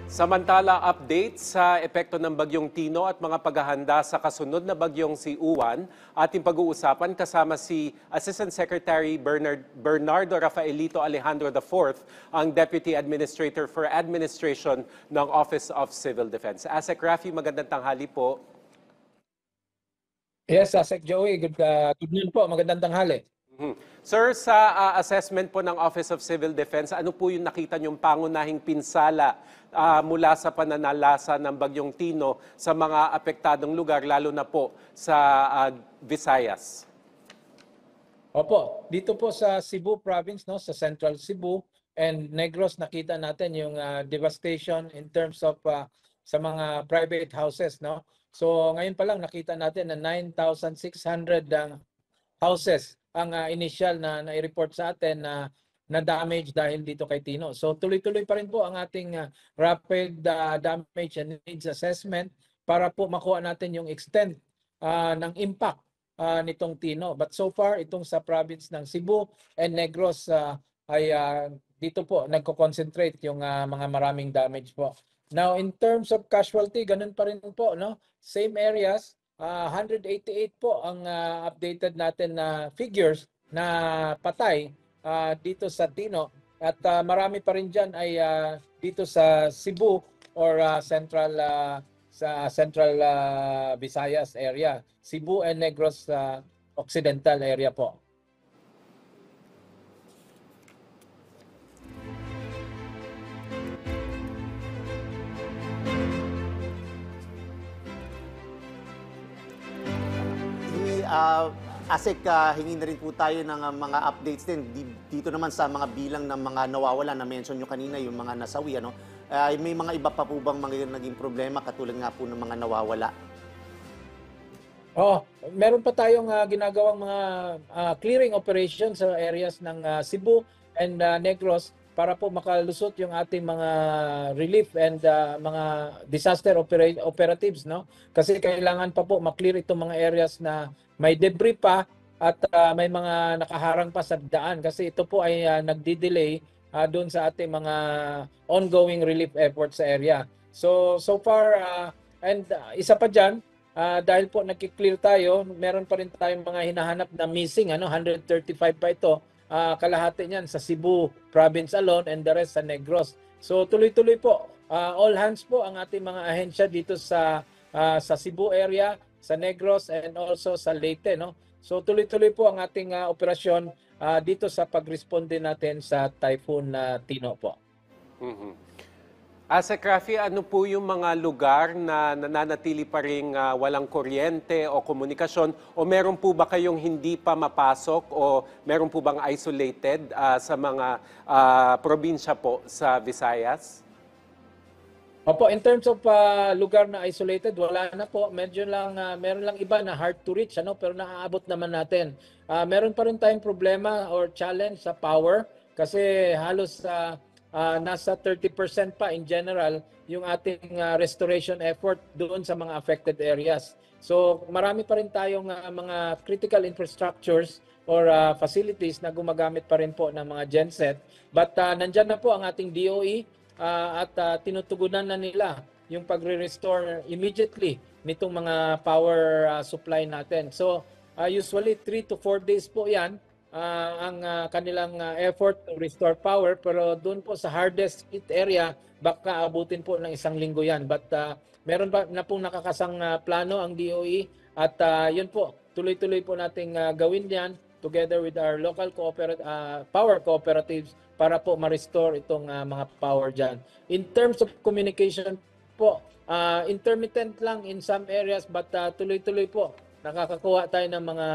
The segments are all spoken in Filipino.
Samantala, update sa epekto ng Bagyong Tino at mga paghahanda sa kasunod na bagyong si Uwan, ating pag-uusapan kasama si Assistant Secretary Bernardo Rafaelito Alejandro IV, ang Deputy Administrator for Administration ng Office of Civil Defense. Asek Rafi, magandang tanghali po. Yes, Asek Joey, good noon po, magandang tanghali. Sir, sa assessment po ng Office of Civil Defense, ano po yung nakita niyong pangunahing pinsala mula sa pananalasa ng Bagyong Tino sa mga apektadong lugar, lalo na po sa Visayas? Opo, dito po sa Cebu Province, no, sa Central Cebu and Negros, nakita natin yung devastation in terms of sa mga private houses, no. So ngayon pa lang nakita natin na 9,600 houses ang initial na i-report sa atin na damage dahil dito kay Tino. So tuloy-tuloy pa rin po ang ating rapid damage and needs assessment para po makuha natin yung extent ng impact nitong Tino. But so far, itong sa province ng Cebu and Negros ay dito po nagko-concentrate yung mga maraming damage po. Now, in terms of casualty, ganun pa rin po, no? Same areas, 188 po ang updated natin na figures na patay dito sa Tino. At marami pa rin dyan ay dito sa Cebu or Central Visayas area. Cebu and Negros Occidental area po. Asek, hingin na rin po tayo ng mga updates din dito naman sa mga bilang ng mga nawawala na mention nyo kanina, yung mga nasawi. Ano? May mga iba pa po bang mga naging problema katulad nga po ng mga nawawala? Meron pa tayong ginagawang mga clearing operations sa areas ng Cebu and Negros para po makalusot yung ating mga relief and mga disaster operatives, no? Kasi kailangan pa po maklear itong mga areas na may debris pa at may mga nakaharang pa sa daan kasi ito po ay nagdi-delay doon sa ating mga ongoing relief efforts sa area. So far, and isa pa dyan, dahil po nagki-clear tayo, meron pa rin tayong mga hinahanap na missing, 135 pa ito. Kalahati niyan sa Cebu province alone and the rest sa Negros. So tuloy-tuloy po, all hands po ang ating mga ahensya dito sa Cebu area, sa Negros and also sa Leyte, no? So tuloy-tuloy po ang ating operasyon dito sa pag-responde natin sa Typhoon Tino po. Asek Rafi, ano po yung mga lugar na nananatili pa rin walang kuryente o komunikasyon, o meron po ba kayong hindi pa mapasok o meron po bang isolated sa mga probinsya po sa Visayas? Opo, in terms of lugar na isolated, wala na po. Medyo lang, meron lang iba na hard to reach, pero naaabot naman natin. Meron pa rin tayong problema or challenge sa power kasi halos nasa 30% pa in general yung ating restoration effort doon sa mga affected areas. So marami pa rin tayong mga critical infrastructures or facilities na gumagamit pa rin po ng mga genset. But nandyan na po ang ating DOE at tinutugunan na nila yung pagre-restore immediately nitong mga power supply natin. So usually 3 to 4 days po yan ang kanilang effort to restore power, pero doon po sa hardest hit area baka abutin po ng 1 linggo yan. But meron pa na pong nakakasang plano ang DOE at yun po, tuloy-tuloy po nating gawin yan together with our local power cooperatives para po ma-restore itong mga power dyan. In terms of communication po, intermittent lang in some areas but tuloy-tuloy po nakakakuha tayo ng mga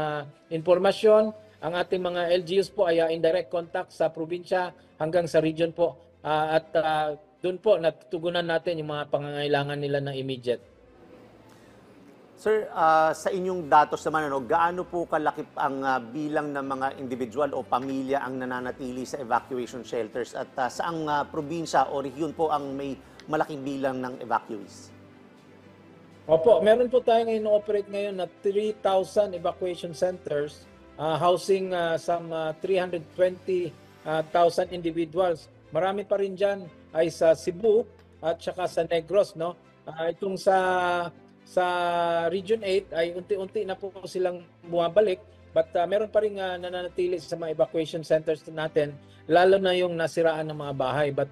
informasyon. Ang ating mga LGUs po ay in direct contact sa probinsya hanggang sa region po at doon po natutugunan natin yung mga pangangailangan nila ng immediate. Sir, sa inyong datos naman, gaano po kalaki ang bilang ng mga individual o pamilya ang nananatili sa evacuation shelters at saang probinsya o rehiyon po ang may malaking bilang ng evacuees? Opo, meron po tayong ino-operate ngayon na 3,000 evacuation centers housing some 320,000 individuals. Marami pa rin dyan ay sa Cebu at saka sa Negros, no. Itong sa Region 8 ay unti-unti na po silang bumabalik, but meron pa ring nananatili sa mga evacuation centers natin, lalo na yung nasiraan ng mga bahay. But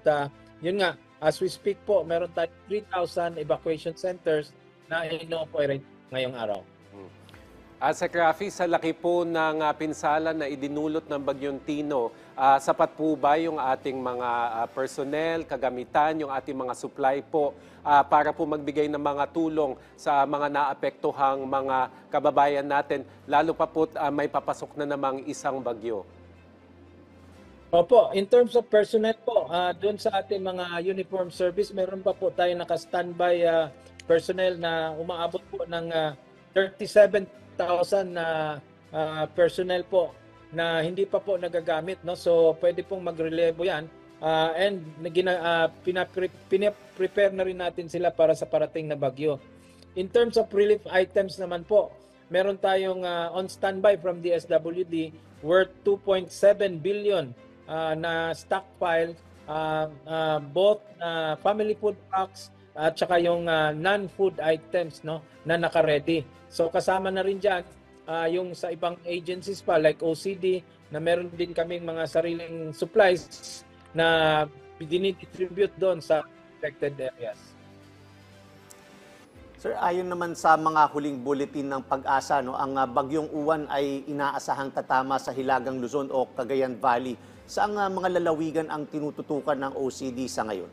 yun nga, as we speak po, meron tayong 3,000 evacuation centers na ino-operate ngayong araw. Sec. Rafi, sa laki po ng pinsala na idinulot ng Bagyong Tino, sapat po ba yung ating mga personnel, kagamitan, yung ating mga supply po para po magbigay ng mga tulong sa mga naapektuhang mga kababayan natin, lalo pa po may papasok na namang isang bagyo? Opo, in terms of personnel po, doon sa ating mga uniform service, meron pa po tayo naka-standby personnel na umaabot po ng 37,000 na personnel po na hindi pa po nagagamit, no? So pwede pong magrelebo 'yan. And pinaprepare na rin natin sila para sa parating na bagyo. In terms of relief items naman po, meron tayong on standby from DSWD worth 2.7 billion na stockpile, both family food packs at saka yung non-food items, no, na naka-ready. So kasama na rin dyan yung sa ibang agencies pa like OCD na meron din kaming mga sariling supplies na dinidistribute doon sa affected areas. Sir, ayon naman sa mga huling bulletin ng Pag-asa, no, ang Bagyong Uwan ay inaasahang tatama sa Hilagang Luzon o Cagayan Valley. Saang mga lalawigan ang tinututukan ng OCD sa ngayon?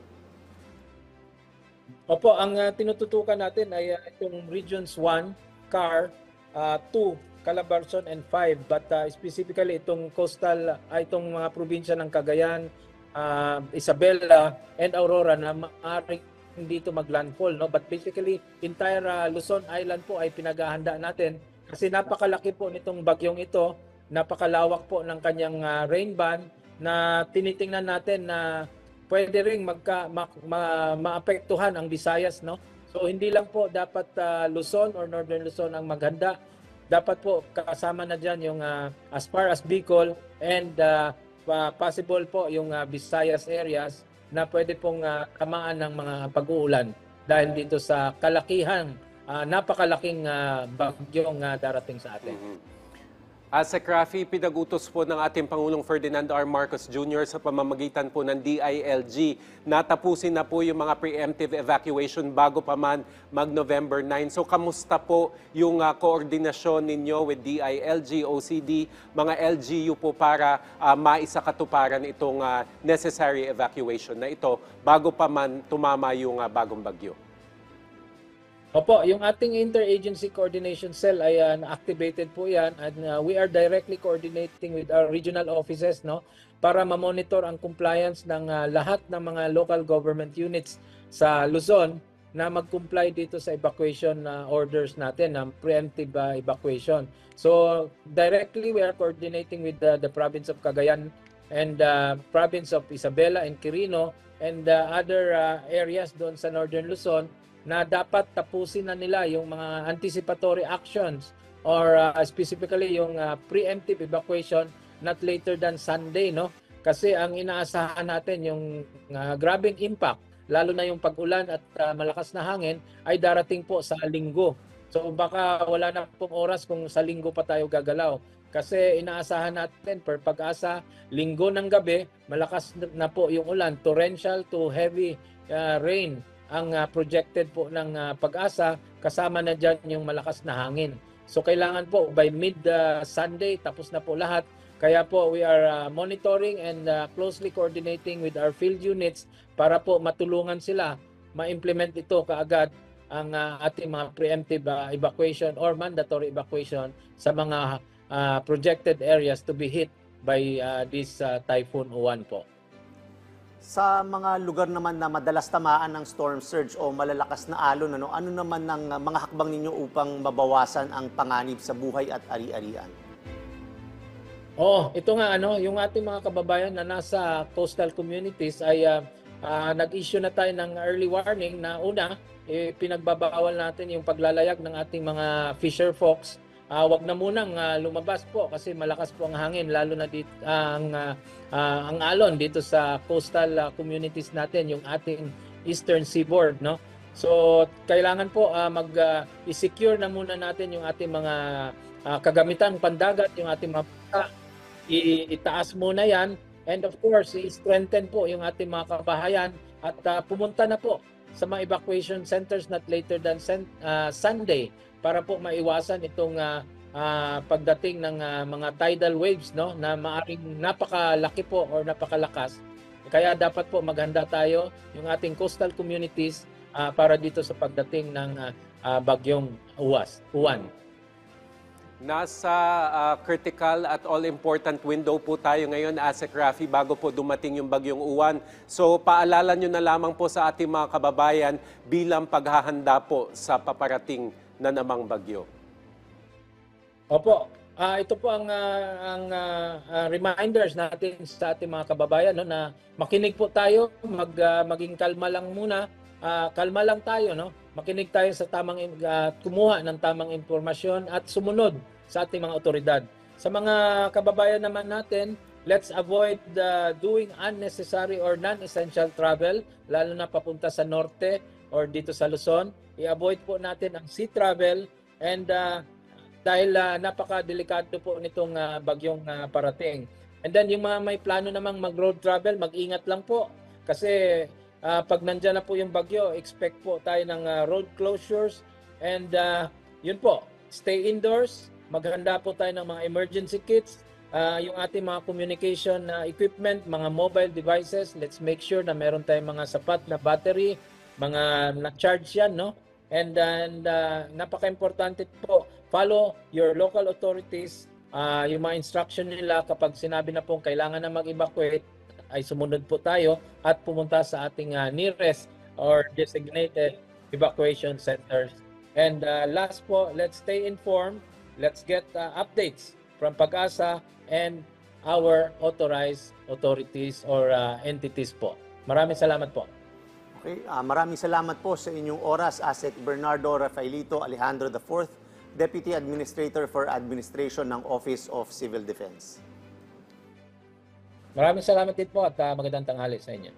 Opo, ang tinututukan natin ay itong Regions 1, CAR, 2, Calabarzon, and 5. But specifically itong coastal, itong mga probinsya ng Cagayan, Isabela, and Aurora na maaaring dito maglandfall, no? But basically, entire Luzon Island po ay pinaghahanda natin kasi napakalaki po nitong bagyong ito, napakalawak po ng kanyang rain band na tinitingnan natin na pwede ring maapektuhan ang Visayas, no? So hindi lang po dapat Luzon or Northern Luzon ang maghanda. Dapat po kasama na diyan yung as far as Bicol and possible po yung Visayas areas na pwede pong tamaan ng mga pag-uulan dahil dito sa kalakihan, napakalaking bagyong darating sa atin. Sec. Rafi, pinag-utos po ng ating Pangulong Ferdinand R. Marcos Jr. sa pamamagitan po ng DILG. Natapusin na po yung mga preemptive evacuation bago pa man mag-November 9. So kamusta po yung koordinasyon ninyo with DILG, OCD, mga LGU po para maisakatuparan itong necessary evacuation na ito bago pa man tumama yung bagong bagyo? Opo, yung ating Interagency Coordination Cell ay activated po yan and we are directly coordinating with our regional offices, no, para ma-monitor ang compliance ng lahat ng mga local government units sa Luzon na mag-comply dito sa evacuation orders natin, ng preemptive evacuation. So directly we are coordinating with the province of Cagayan and province of Isabela and Quirino and other areas doon sa Northern Luzon na dapat tapusin na nila yung mga anticipatory actions or specifically yung preemptive evacuation not later than Sunday, no? Kasi ang inaasahan natin yung grabing impact, lalo na yung pag-ulan at malakas na hangin ay darating po sa Linggo. So baka wala na pong oras kung sa Linggo pa tayo gagalaw. Kasi inaasahan natin per Pag-asa, Linggo ng gabi, malakas na po yung ulan, torrential to heavy rain ang projected po ng Pag-asa, kasama na dyan yung malakas na hangin. So kailangan po by mid-Sunday, tapos na po lahat. Kaya po we are monitoring and closely coordinating with our field units para po matulungan sila ma-implement ito kaagad ang ating mga preemptive evacuation or mandatory evacuation sa mga projected areas to be hit by this Typhoon Uwan po. Sa mga lugar naman na madalas tamaan ng storm surge o malalakas na alon, ano naman ang mga hakbang ninyo upang mabawasan ang panganib sa buhay at ari-arian? Ito nga yung ating mga kababayan na nasa coastal communities ay nag-issue na tayo ng early warning na una, pinagbabawal natin yung paglalayag ng ating mga fisher folks. Wag na munang lumabas po kasi malakas po ang hangin, lalo na dito ang alon dito sa coastal communities natin, yung ating Eastern Seaboard, no? So kailangan po i-secure na muna natin yung ating mga kagamitan pandagat, yung ating mga itaas muna yan, and of course i-strengthen po yung ating mga kabahayan at pumunta na po sa mga evacuation centers not later than Sunday para po maiwasan itong pagdating ng mga tidal waves, no, na maaring napakalaki po or napakalakas. Kaya dapat po maghanda tayo yung ating coastal communities para dito sa pagdating ng bagyong Uwan. Nasa critical at all-important window po tayo ngayon, ASEC Rafi, bago po dumating yung bagyong Uwan. So paalala nyo na lamang po sa ating mga kababayan bilang paghahanda po sa paparating na namang bagyo. Opo, ito po ang reminders natin sa ating mga kababayan, no, na makinig po tayo, maging kalma lang muna, kalma lang tayo, no. Makinig tayo sa kumuha ng tamang impormasyon at sumunod sa ating mga otoridad. Sa mga kababayan naman natin, let's avoid doing unnecessary or non-essential travel, lalo na papunta sa norte or dito sa Luzon. I-avoid po natin ang sea travel, and dahil napaka-delikado po nitong bagyong parating. And then yung mga may plano namang mag-road travel, mag-ingat lang po. Kasi pag nandyan na po yung bagyo, expect po tayo ng road closures. And yun po, stay indoors, maghanda po tayo ng mga emergency kits, yung ating mga communication equipment, mga mobile devices, let's make sure na meron tayong mga sapat na battery, mga na-charge yan, no? And napaka-importante po, follow your local authorities, yung mga instruction nila kapag sinabi na pong kailangan na mag-evacuate, ay sumunod po tayo at pumunta sa ating nearest or designated evacuation centers. And last po, let's stay informed. Let's get updates from Pag-asa and our authorized authorities or entities po. Maraming salamat po. Okay, maraming salamat po sa inyong oras, ASEC Bernardo Rafaelito Alejandro IV, Deputy Administrator for Administration ng Office of Civil Defense. Maraming salamat din po at magandang tanghali sa inyo.